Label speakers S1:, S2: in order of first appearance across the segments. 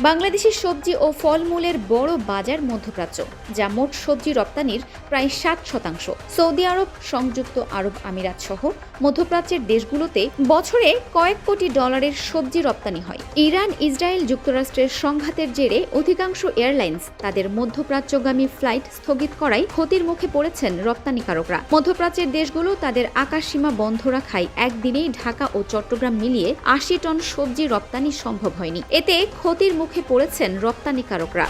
S1: বাংলাদেশের সবজি ও ফলমূলের বড় বাজার মধ্যপ্রাচ্য, যা মোট সবজি রপ্তানির প্রায় 60%। সৌদি আরব, সংযুক্ত আরব আমিরাত সহ মধ্যপ্রাচ্যের দেশগুলোতে বছরে কয়েক কোটি ডলারের সবজি রপ্তানি হয়। ইরান, ইসরায়েল, যুক্তরাষ্ট্রের সংঘাতের জেরে অধিকাংশ এয়ারলাইন্স তাদের মধ্যপ্রাচ্যগামী ফ্লাইট স্থগিত করায় ক্ষতির মুখে পড়েছেন রপ্তানিকারকরা। মধ্যপ্রাচ্যের দেশগুলো তাদের আকাশসীমা বন্ধ রাখায় একদিনেই ঢাকা ও চট্টগ্রাম মিলিয়ে 80 টন সবজি রপ্তানি সম্ভব হয়নি। এতে ক্ষতির মুখে পড়েছেন রপ্তানিকারকরা।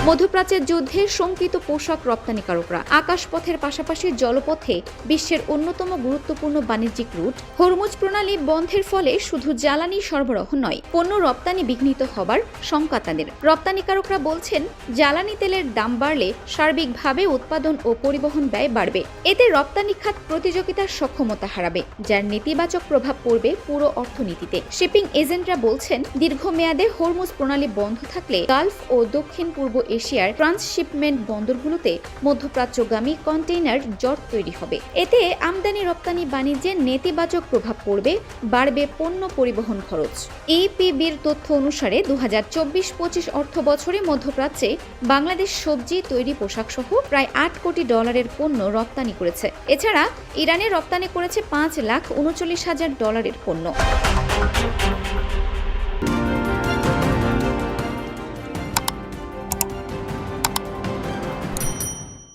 S1: মধ্যপ্রাচ্যের যুদ্ধে শঙ্কিত পোশাক রপ্তানিকারকরা। আকাশপথের পাশাপাশি জলপথে বিশ্বের অন্যতম গুরুত্বপূর্ণ বাণিজ্যিক রুট হরমুজ প্রণালী বন্ধের ফলে শুধু জ্বালানি সরবরাহ নয়, পণ্য রপ্তানি বিঘ্নিত হবার শঙ্কা তাদের। রপ্তানিকারকরা বলছেন, জ্বালানি তেলের দাম বাড়লে সার্বিকভাবে উৎপাদন ও পরিবহন ব্যয় বাড়বে। এতে রপ্তানি খাত প্রতিযোগিতার সক্ষমতা হারাবে, যার নেতিবাচক প্রভাব পড়বে পুরো অর্থনীতিতে। শিপিং এজেন্টরা বলছেন, দীর্ঘমেয়াদে হরমুজ প্রণালী বন্ধ থাকলে গালফ ও দক্ষিণ পূর্ব এশিয়ার ট্রান্সশিপমেন্ট বন্দরগুলোতে মধ্যপ্রাচ্যগামী কন্টেইনার জট তৈরি হবে। এতে আমদানি রপ্তানি বাণিজ্যে নেতিবাচক প্রভাব পড়বে, বাড়বে পণ্য পরিবহন খরচ। ইপিবির তথ্য অনুসারে 2024-25 অর্থ বছরে মধ্যপ্রাচ্যে বাংলাদেশ সবজি, তৈরি পোশাক সহ প্রায় 8 কোটি ডলারের পণ্য রপ্তানি করেছে। এছাড়া ইরানে রপ্তানি করেছে $5,39,000 পণ্য।